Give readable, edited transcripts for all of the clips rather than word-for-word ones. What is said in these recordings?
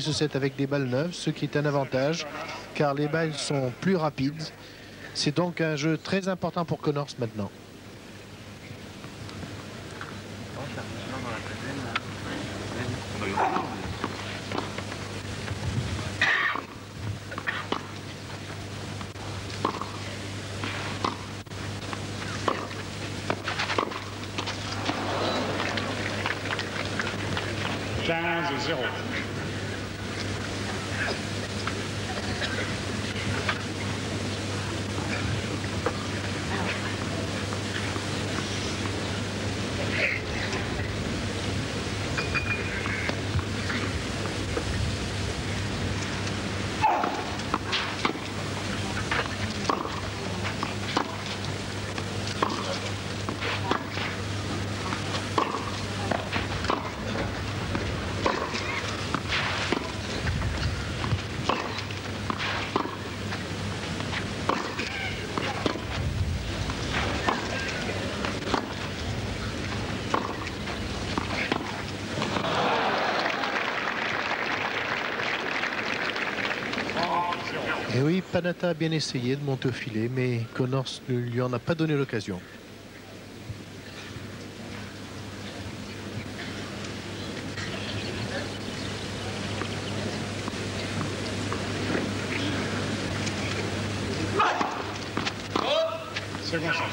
ce set avec des balles neuves, ce qui est un avantage, car les balles sont plus rapides. C'est donc un jeu très important pour Connors maintenant. Et oui, Panatta a bien essayé de monter au filet, mais Connors ne lui en a pas donné l'occasion. Second shot.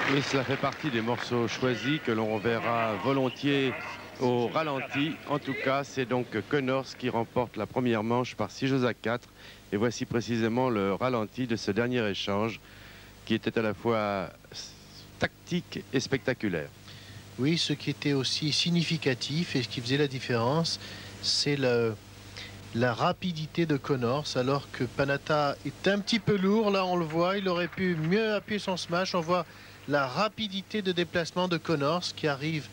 Oui, cela fait partie des morceaux choisis que l'on verra volontiers au ralenti. En tout cas, c'est donc Connors qui remporte la première manche par 6 jeux à 4. Et voici précisément le ralenti de ce dernier échange qui était à la fois tactique et spectaculaire. Oui, ce qui était aussi significatif et ce qui faisait la différence, c'est la rapidité de Connors, alors que Panatta est un petit peu lourd. Là, on le voit, il aurait pu mieux appuyer son smash. On voit la rapidité de déplacement de Connors qui arrive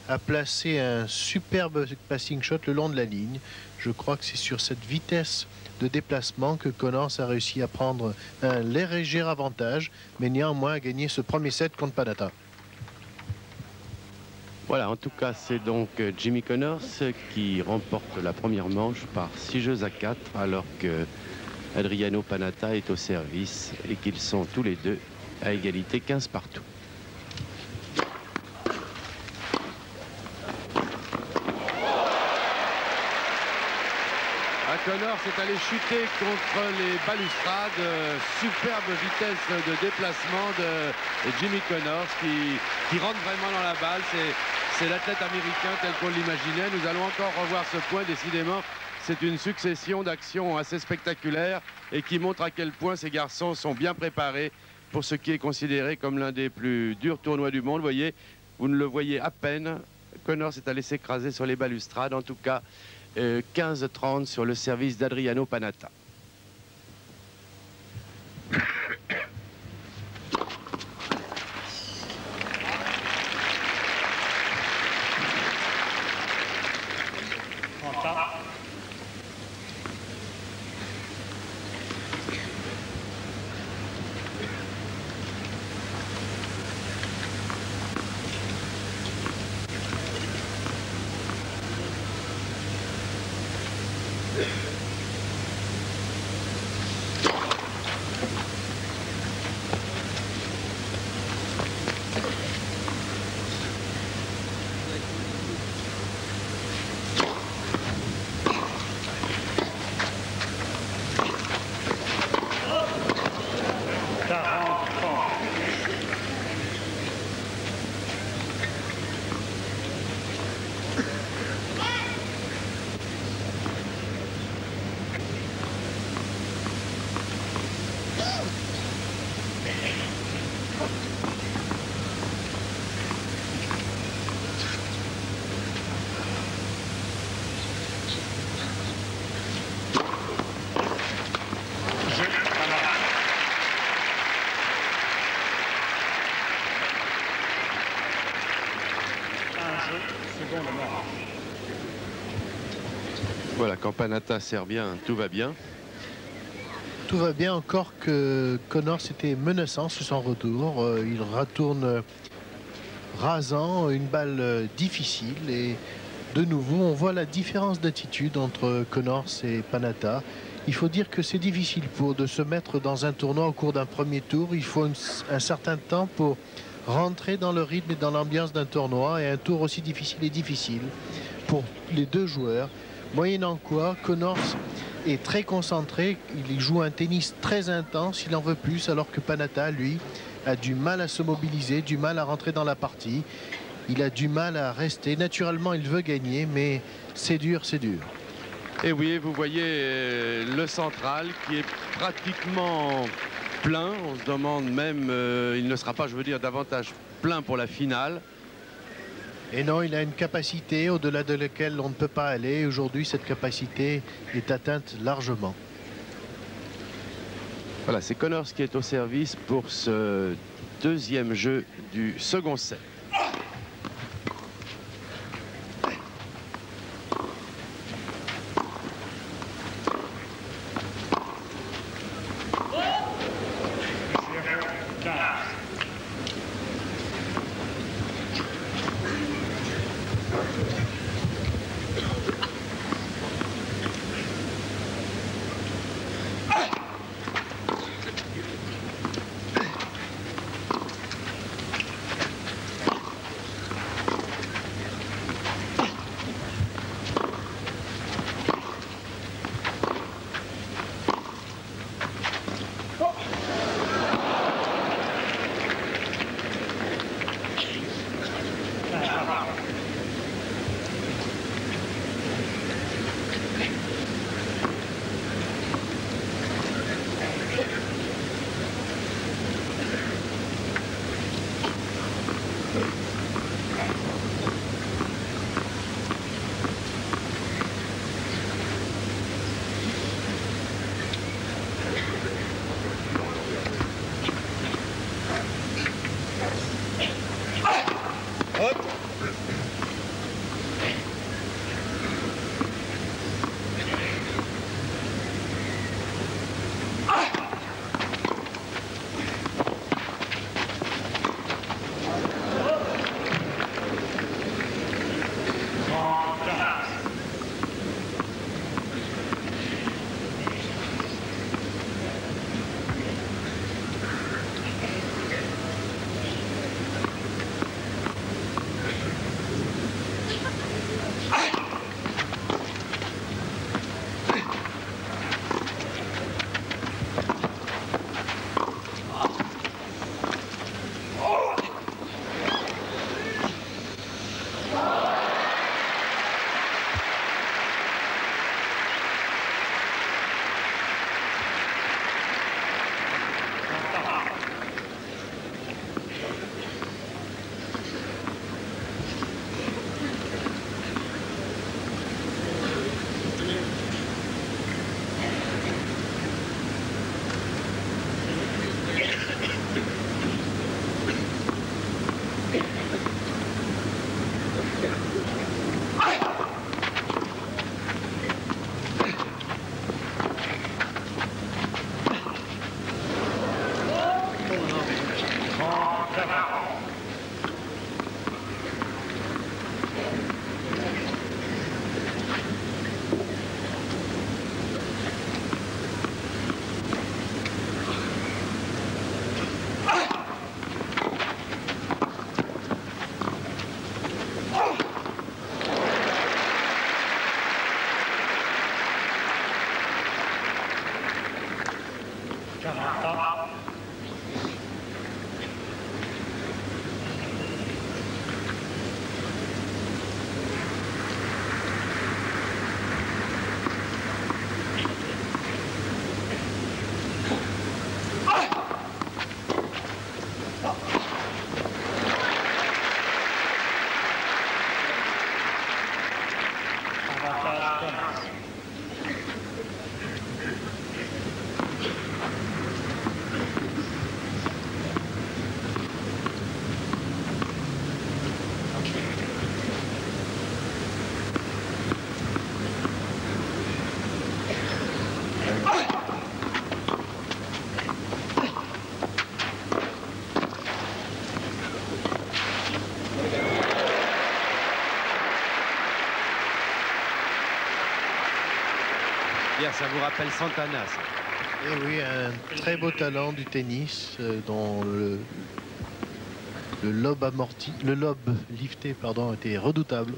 à placer un superbe passing shot le long de la ligne. Je crois que c'est sur cette vitesse de déplacement que Connors a réussi à prendre un léger avantage, mais néanmoins à gagner ce premier set contre Panatta. Voilà, en tout cas, c'est donc Jimmy Connors qui remporte la première manche par 6 jeux à 4, alors que Adriano Panatta est au service et qu'ils sont tous les deux à égalité 15 partout. Connors est allé chuter contre les balustrades. Superbe vitesse de déplacement de Jimmy Connors qui rentre vraiment dans la balle. C'est l'athlète américain tel qu'on l'imaginait. Nous allons encore revoir ce point. Décidément, c'est une succession d'actions assez spectaculaires et qui montre à quel point ces garçons sont bien préparés pour ce qui est considéré comme l'un des plus durs tournois du monde. Vous voyez, vous ne le voyez à peine. Connors est allé s'écraser sur les balustrades. En tout cas, 15-30 sur le service d'Adriano Panatta. Voilà, quand Panatta sert bien, tout va bien. Tout va bien, encore que Connors était menaçant sur son retour. Il retourne rasant, une balle difficile. Et de nouveau, on voit la différence d'attitude entre Connors et Panatta. Il faut dire que c'est difficile de se mettre dans un tournoi au cours d'un premier tour. Il faut un certain temps pour rentrer dans le rythme et dans l'ambiance d'un tournoi. Et un tour aussi difficile est difficile pour les deux joueurs. Moyennant quoi, Connors est très concentré, il joue un tennis très intense, il en veut plus, alors que Panatta, lui, a du mal à se mobiliser, du mal à rentrer dans la partie. Il a du mal à rester. Naturellement, il veut gagner, mais c'est dur, c'est dur. Et oui, vous voyez le central qui est pratiquement plein. On se demande même, il ne sera pas, je veux dire, davantage plein pour la finale. Et non, il a une capacité au-delà de laquelle on ne peut pas aller. Aujourd'hui, cette capacité est atteinte largement. Voilà, c'est Connors qui est au service pour ce deuxième jeu du second set. Pierre, ça vous rappelle Santana, ça. Et oui, un très beau talent du tennis dont le lob amorti, le lob lifté, pardon, était redoutable.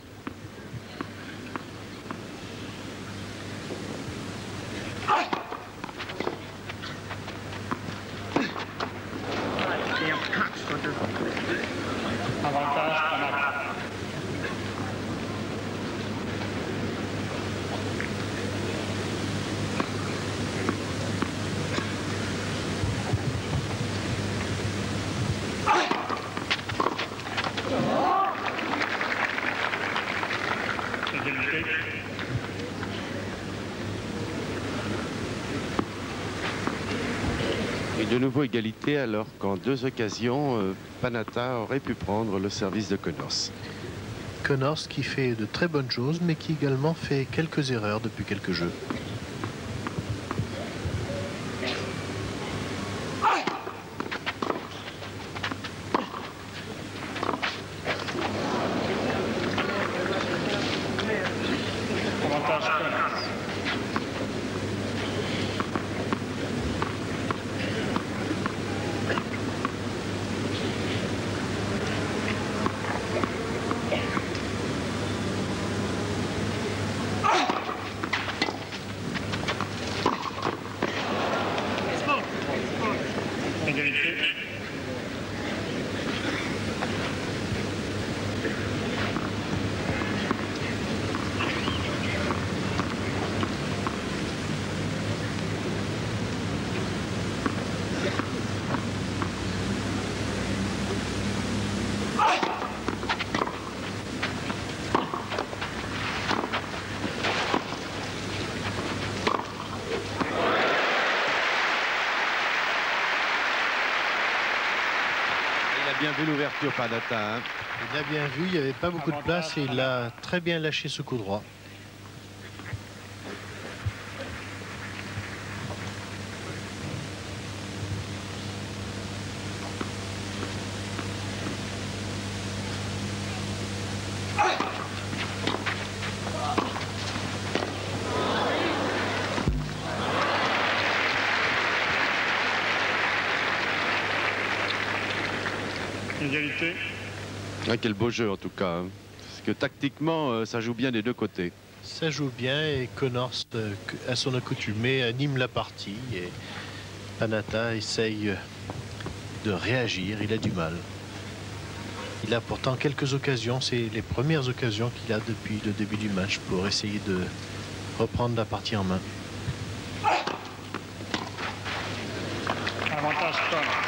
Et de nouveau égalité alors qu'en deux occasions, Panatta aurait pu prendre le service de Connors. Connors qui fait de très bonnes choses, mais qui également fait quelques erreurs depuis quelques jeux. Bien vu l'ouverture, Panatta. Hein. Il a bien vu, il n'y avait pas beaucoup de place et il a très bien lâché ce coup droit. Égalité. Ah, quel beau jeu en tout cas. Hein. Parce que tactiquement, ça joue bien des deux côtés. Ça joue bien et Connors, à son accoutumée, anime la partie. Et Panatta essaye de réagir, il a du mal. Il a pourtant quelques occasions, c'est les premières occasions qu'il a depuis le début du match pour essayer de reprendre la partie en main. Avantage Connors.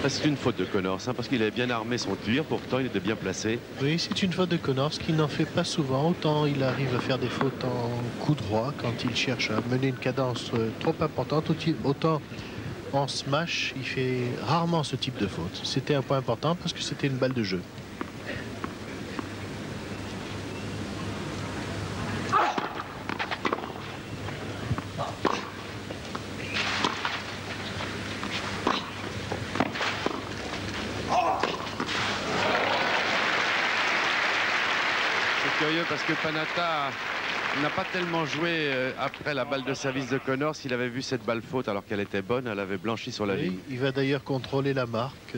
C'est une faute de Connors, hein, parce qu'il avait bien armé son tir, pourtant il était bien placé. Oui, c'est une faute de Connors qui n'en fait pas souvent. Autant il arrive à faire des fautes en coup droit quand il cherche à mener une cadence trop importante, autant en smash, il fait rarement ce type de faute. C'était un point important parce que c'était une balle de jeu. Curieux parce que Panatta n'a pas tellement joué après la balle de service de Connors. S'il avait vu cette balle faute alors qu'elle était bonne, elle avait blanchi sur la ligne. Il va d'ailleurs contrôler la marque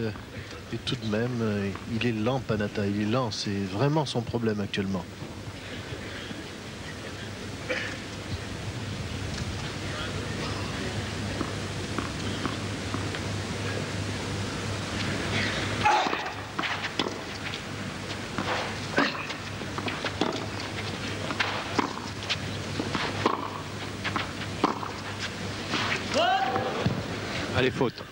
et tout de même il est lent, Panatta, il est lent, c'est vraiment son problème actuellement. Allez, faute.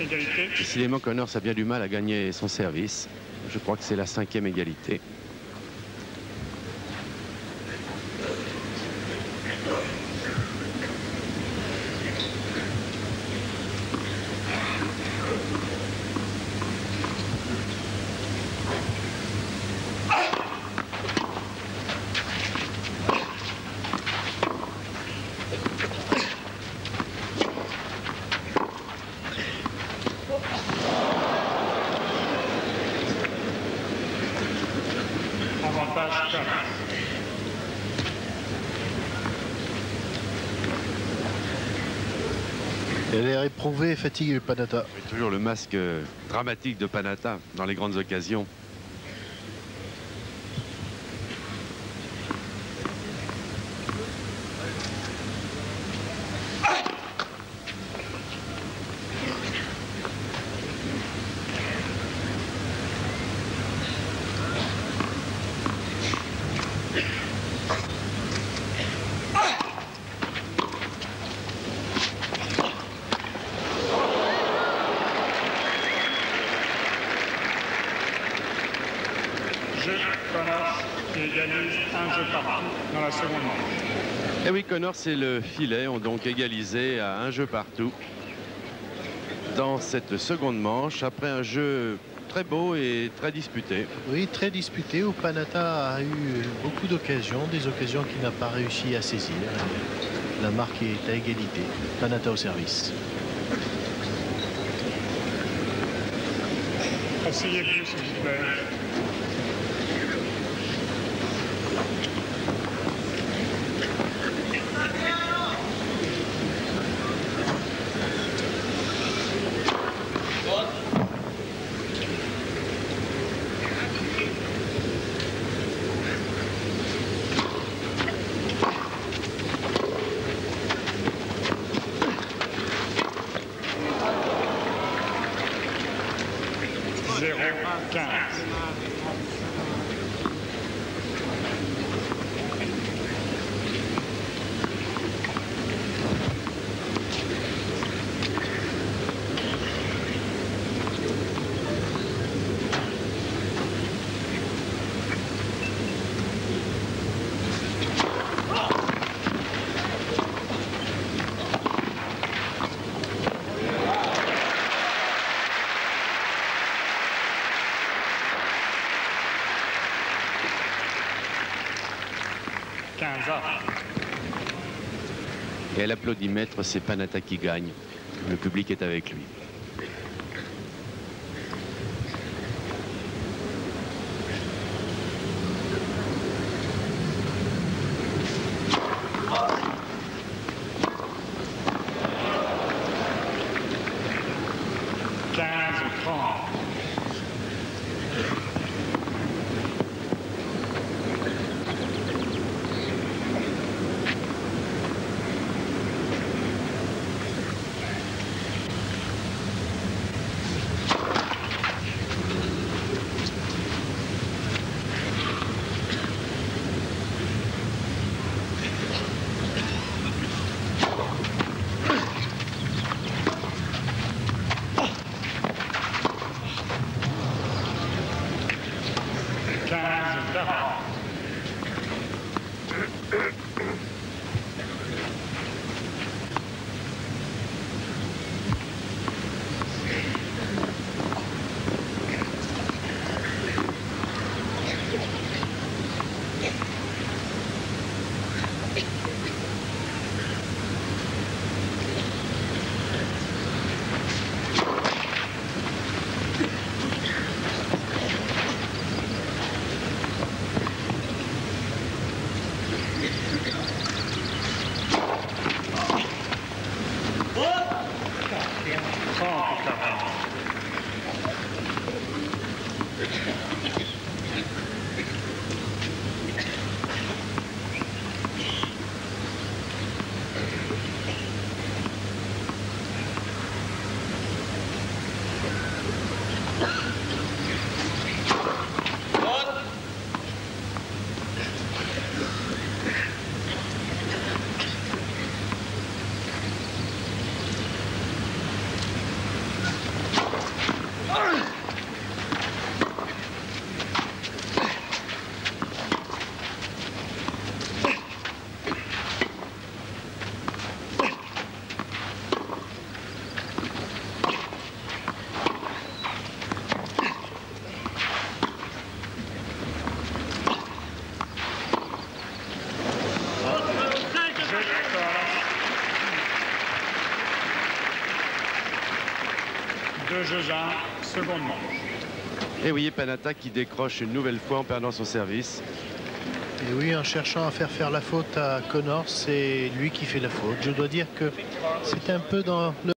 Égalité. Décidément, Connors a bien du mal à gagner son service. Je crois que c'est la 5e égalité. Avantage Connors. Elle est éprouvée et fatiguée, Panatta. Et toujours le masque dramatique de Panatta dans les grandes occasions. Jeu Connors qui égalise un jeu partout dans la seconde manche. Et oui, Connors et le filet ont donc égalisé à un jeu partout dans cette seconde manche, après un jeu très beau et très disputé. Oui, très disputé, où Panatta a eu beaucoup d'occasions, des occasions qu'il n'a pas réussi à saisir. La marque est à égalité. Panatta au service. Asseyez-vous, s'il vous plaît. Zéro 15. Et à l'applaudimètre, c'est Panatta qui gagne. Le public est avec lui. jeu 1, seconde manche. Et oui, Panatta qui décroche une nouvelle fois en perdant son service. Et oui, en cherchant à faire la faute à Connors, c'est lui qui fait la faute. Je dois dire que c'est un peu dans le